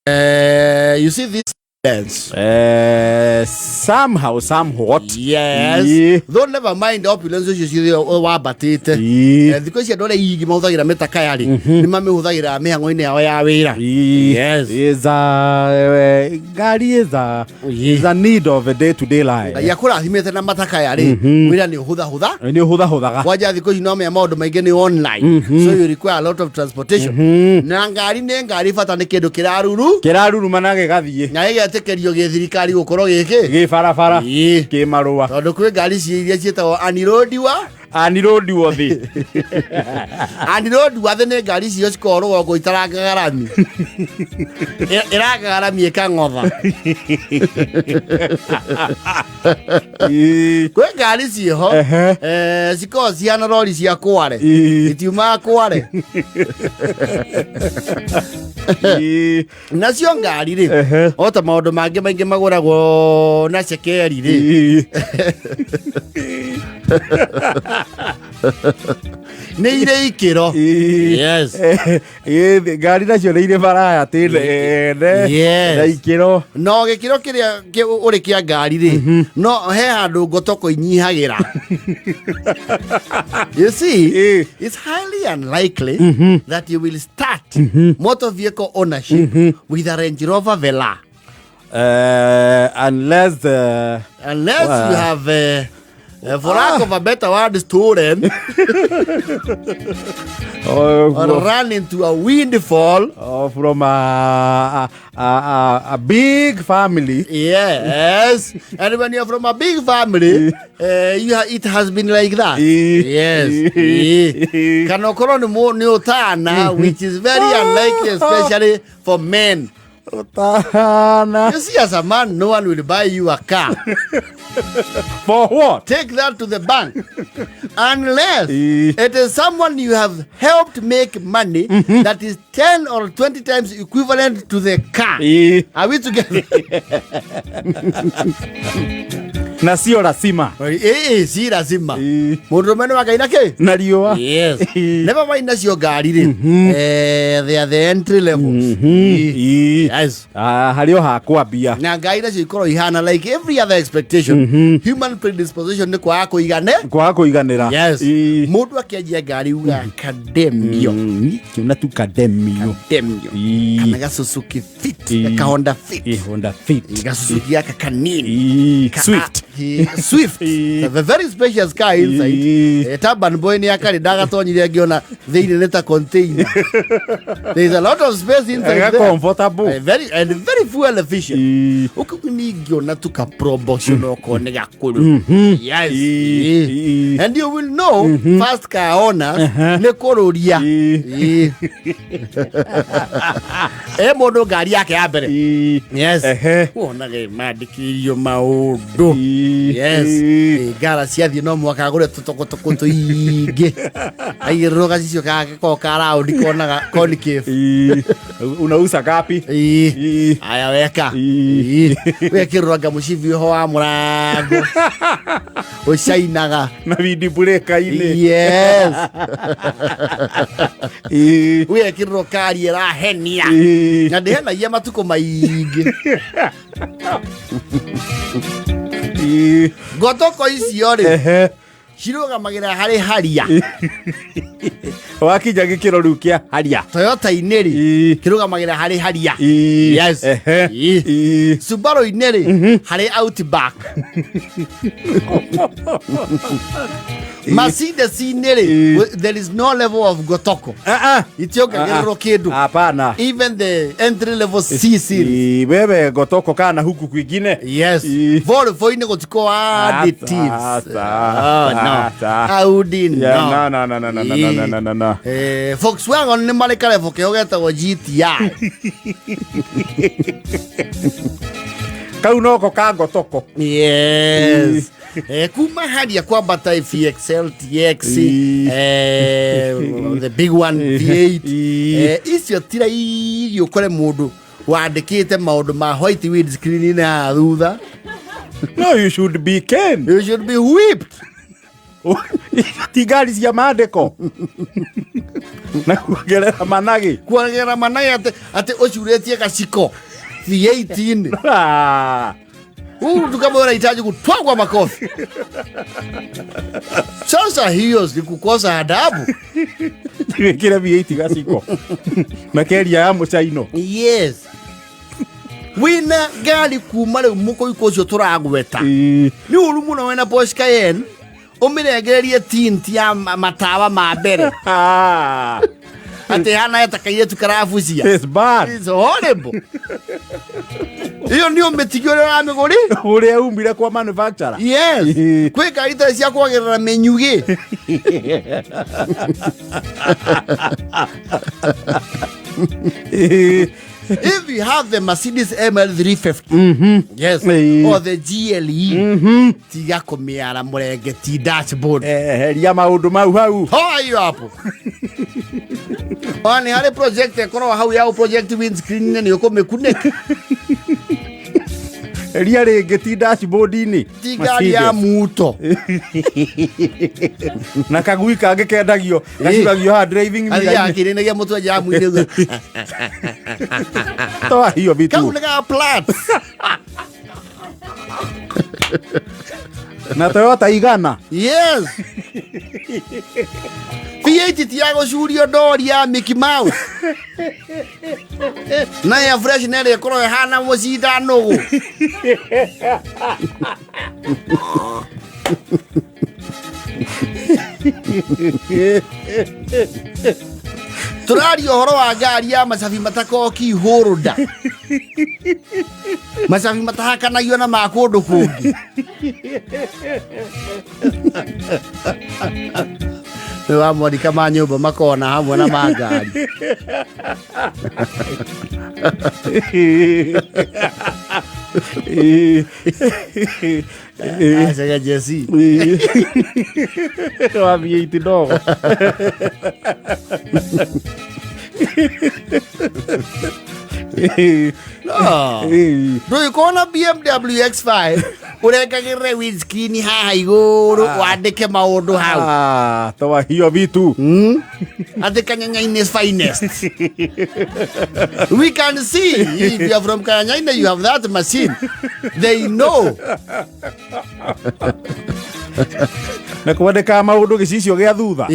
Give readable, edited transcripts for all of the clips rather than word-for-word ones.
You see this dance? Somehow, somewhat. Yes. Yeah. Don't never mind the opulence you see wa batite. Because you don't eat mother meta kayari. Ni mame huthagira mihango ine yao ya wira. Yes. Is gari is a need of a day-to-day life. Yakura himete na mata kayari. Wira ni hudha. Ni hudha. Waja because you know me amount maigeni online. So you require a lot of transportation. Na ngari fata ne kedo kiraruru manage gathie. Na tekerio githirikari gukoro giki gi farafara ki marua tondu kwi ngari ciria cietagwo anirodi wa thi anirodi wa thi ni ngari cio cikorwo go itarangagarami irangagarami ikang'otha kwi ngari ciho cikorwo ciana rori cia kware itiuma kware nacio ngari ri ota maundu mangi maingi maguragwo na cekeri ri ni ire ikiro yes ngari nacio ni ire baraya tine na ikiro no gikiro kiria uri kia ngari ri no he handu ngotoko inyihagira you see it's highly unlikely that you will start motor vehicle ownership with a Range Rover Velar unless you have for lack of a better word, stolen or run into a windfall from a big family. Yes, and when you're from a big family, it has been like that. Yes, Kanokoro ni otana, which is very unlikely, especially for men. You see, as a man, no one will buy you a car. For what? Take that to the bank. Unless it is someone you have helped make money that is 10 or 20 times equivalent to the car. Are we together? Na sio lazima. Si lazima. Mundu meno wakaina ke? Na riwa. Yes. Never mind na sio gari ri. They are the entry levels. Yes. Halio hakwambia. Na gari na sio ikoro ihana like every other expectation. Human predisposition ni kwa kuigane. Kwa kuiganira. Yes. Mundu akiajia gari uga academio. Kiuna tu academio. Kana ga Suzuki Fit, ka Honda Fit. Honda Fit. Ga Suzuki aka kanini. Swift. Swift. A very spacious car inside. Taban boy ni akari daga tonyire giona thini neta container. There is a lot of space inside there. Comfortable. Very fuel efficient. Ukuni giona tuka proportional kone ga kulu. Yes. And you will know fast car owners ne kororia. Modo gari yake ya bere. Yes. Wona ge madikirio maudo. Yes. Gara ciathi no mwaka gure tutoko tuingi. Ai roga cicio ka karao ndikonaga concave. Unausa gapi? Aya weka. Wekirwaga mucivi ho wa murango. Ucainaga na vidi bureka ine. Yes. Wekirwo kari era henia. Na ndehena ye matuko maingi. Gotoko icio ri cirugamagĩra harĩ haria wakija gikiro riu kia haria Toyota ineri kirugamagĩra harĩ haria yes Subaru ineri harĩ Outback Mercedes ineri there is no level of gotoko itiongagĩrĩrwo kĩndũ hapana even the entry level C series wewe gotoko kana huku kwingine yes Volvo ine gotiko additives no Audi no Volkswagen ni mali kale foke ogeta wa GTI kaunoko ka gotoko yes kuma hadia kwa bata VXL TX the big one V8 icio tira irio kore mundu wandikite maundu ma white windscreen na thutha no you should be caned. You should be whipped. Ti ngari cia mandĩko na kuongerera managi ati ucurĩtie gaciko V8 kama unahitaji kutwagwa makofi. Sasa hiyo ni kukosa adabu. Kile V8 gaciko na keria ya mucaino. Yes. Wina gali kumale muko yuko cio turagweta. Ni uru muno wena Porsche Cayenne umiregererie tint ya matawa ma mbere. Ati hana yatakaye tukarafucia. It's bad. It's horrible. Iyo ndio metigio rero amiguri ure umbire kwa manufacturer. Yes. Kwe karita cia kwagerera menyuge. If you have the Mercedes ML350, yes, or the GLE, tiga kumiara murenge ti dashboard. Heria maundu mau hau. Hiyo hapo. Oni hale project ekoro hau ya project windscreen ni ukomekuneka. Heria rĩngĩ ti dashboard-inĩ. Ti gari ya muto. Na kagui kangĩ kendagio gacuragio ha driving mirror. Alia kirenagia mutwe jamu ile. Toa hiyo vitu. Kau nega plat. Na Toyota igana. Yes. V8 tiago curio ndori ya Mickey Mouse. Na ya fresh nere koro hana mucida nugu. Turari ohoro wa ngari ya macabi matakoki hurunda. Macabi matahakanagio na makundu kungi. Wa mori kama nyumba makona hamwe na magari. Acha Jesse. Wa V8 ndogo. No. Do you call a BMW X5? Urekagire windscreen haha iguru wandike maundu hau. Toa hiyo vitu. Ati Kanyanya's finest. We can see if you are from Kanyanya, you have that machine. They know. Na kwandika maundu gicicio gia thutha.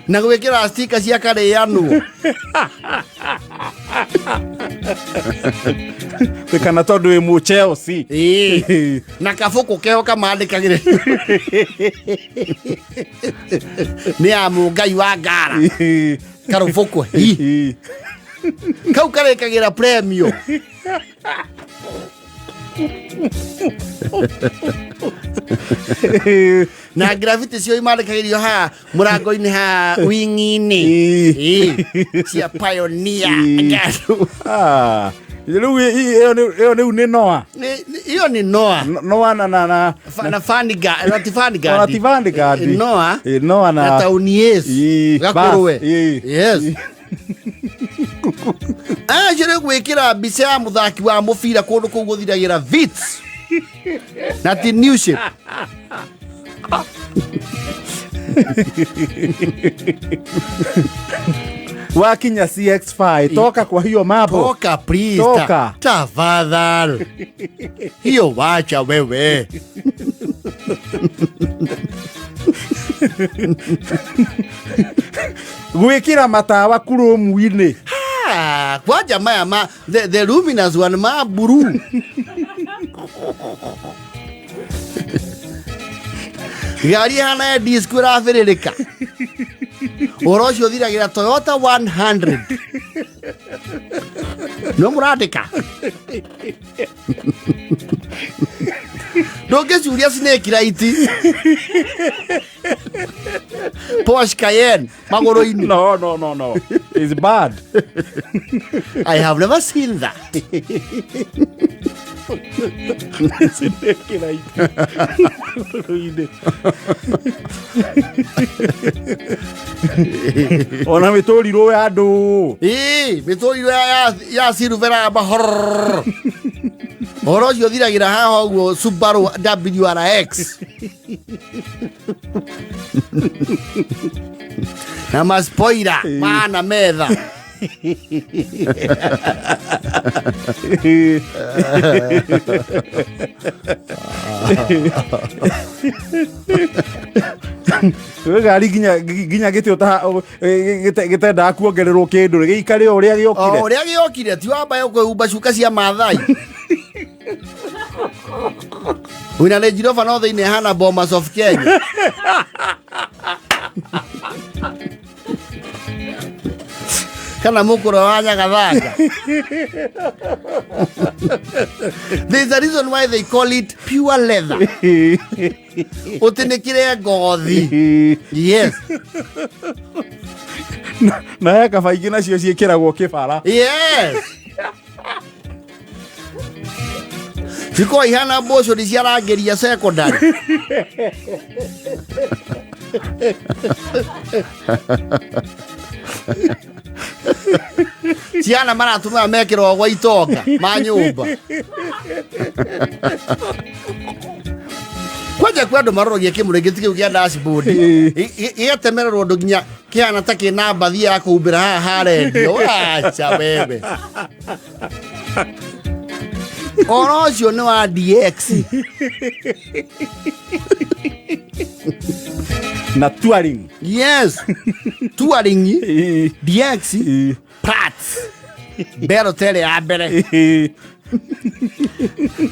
Na gwikira sticker cia kareanu. Kana tondu wi mu Chelsea. Na kafuku keho kamandikagire. Ni amu ngai wa ngara. Karufuku. Kau karekagira premium. Na gravity cio imandikagirio ha murango-ini ha wing-ini. Cia Pioneer garu. Riu iyo ni Noah. Iyo ni Noah. Noah na Vanguard, not Vanguard. Not Vanguard. Noah. Noah na Taunies. Gakuruwe. Yes. Jere gwikira mbica ya muthaki wa mubira kundu kuu guthiragira Vits. Na ti new shape. Wakinya CX5 toka kwa hiyo mambo. Toka please. Toka. Tafadhali. Hiyo wacha wewe. Gwikira matawa kurumu-ini. Kwa jamaa the luminous one maguru. Gari hana disc irafiririka. Orocio thiragira Toyota 100. No muradika. Ndũngĩcuria snake light. Porsche Cayenne maguru-ini. No. It's bad. I have never seen that. Snake light. Ona mĩtũrirwo ya andũ. Mĩtũrirwo ya silvera bahor. Orocio thiragira haha ũguo Subaru WRX. Na maspoira mana metha. Gari ginya gitota gitenda kuongererwo kindu giikare uria giokire. Uria giokire ti wamba yo kwehumba cuka cia Maathai. Wina le Jirova no thiine hana Bomas of Kenya. Kana mukuro wa Nyagathanga. There's a reason why they call it pure leather. Utinikire ngothi. Yes. Na ya kabaingi nacio ciikiragwo kibara. Yes. Siko ihana mboco ni ciarangeria secondary. Ciana maratuma mekirwo gwa itonga ma nyumba. Kwaje kwa ndo marogia kimurengeti kiu kia dashboard. Igatemererwo ndo nginya kiana ta kina mbathi ya kuhumbira haha radio. Acha bebe. Orocio ni wa DX. Na touring. Yes. Touring. DX. Parts. Bero tele ya bere.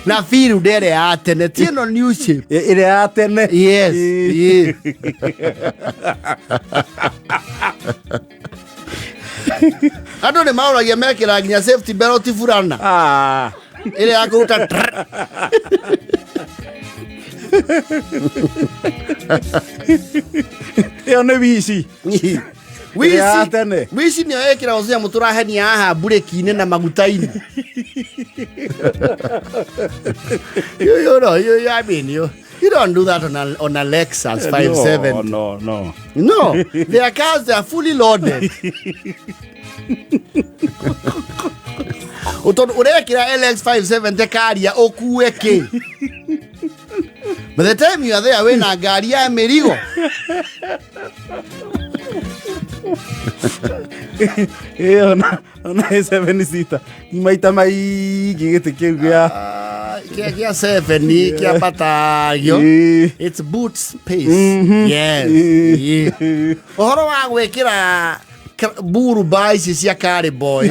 Na firu dere ya tene. Tieno new shape. Ile ya tene. Yes. Yes. Ado ne maura ya mekira nginya safety belt furana. Ile ya kuruta. Yo ne wici. Wici ni ekira ocia mutura heni haha bureki-ini na maguta-ini. I mean, you don't do that on a Lexus 570. No, their cars are fully loaded. Urekira LX 570 karia okueke. By the time you are there, we na gari ya merigo. Ona 7 seater. Imaita mai gigete kiugia. Kia 7 kia patagio. It's boot space. Yes. Ohoro wa gwikira buru baisi cia kari boy.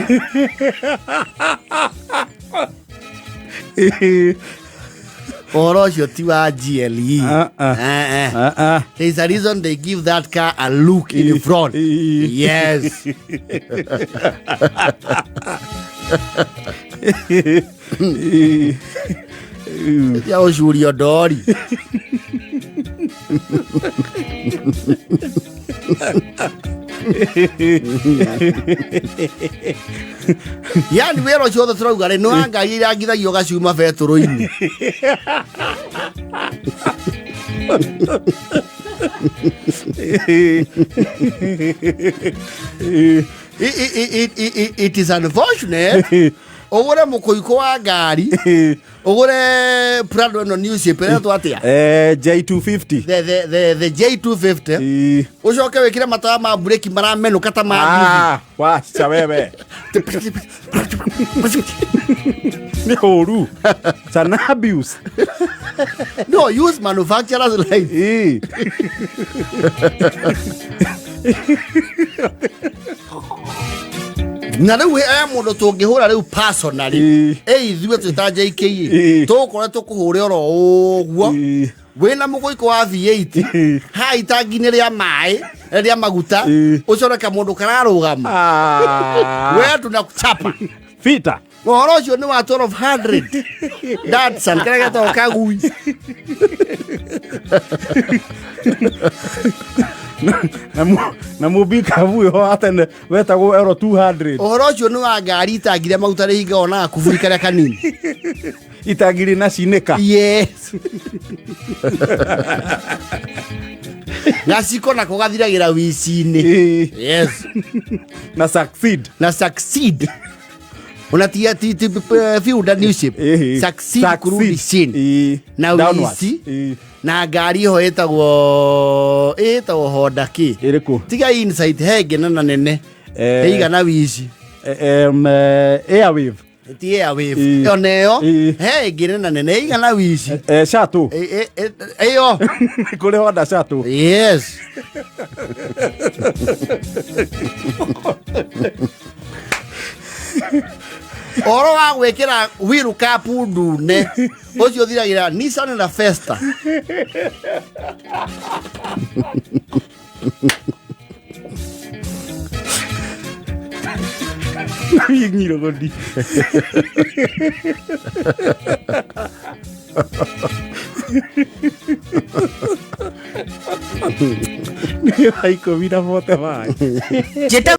Orocio ti wa GLE. There's a reason they give that car a look in the front. Yes. Ya oshurio dori. Yani wero chothe turaugare no anga irangithagio gaciuma betũrũ-inĩ. It is unfortunate. Ogore mukoiko wa ngari. Ogore Prado no news pera to atia. J250. The J250. Ucoke wekire matawa ma breki maramenuka ta ma. Wacha wewe. Ni horu. It's an abuse. No, use manufacturer's line. Na riu mundu tungihura riu personally ithuĩ twita JKE tukore tukuhure oro uguo wina mugoiko wa V8 ha itangi-inĩ ria maĩ ria maguta ucoreka mundu kararugama we tunakuchapa fita Uhoro ucio ni wa 1200 Datsun kĩrĩa gĩtagwo kagui. na mubika vuyo atene wetagwo euro 200. Uhoro ucio ni wa ngari itangire maguta rĩhinga ona kuburi karĩa kanini itangire na cineka. Yes. Ngasiko na kugathiragira wici-inĩ. Yes. Na succeed. unatia fiuda new shape succeed kurudi chini na wisi na ngari ho etagwo Honda ki iriku tiga inside hege na nene eiga na wisi Airwave ti Airwave oneo hege na nene eiga na wisi Shatu eyo kule Honda Shatu yes oro wa gwikira wheel cap ndune ucio thiragira Nissan na Festa ngiro godi ni haiko vira fote vai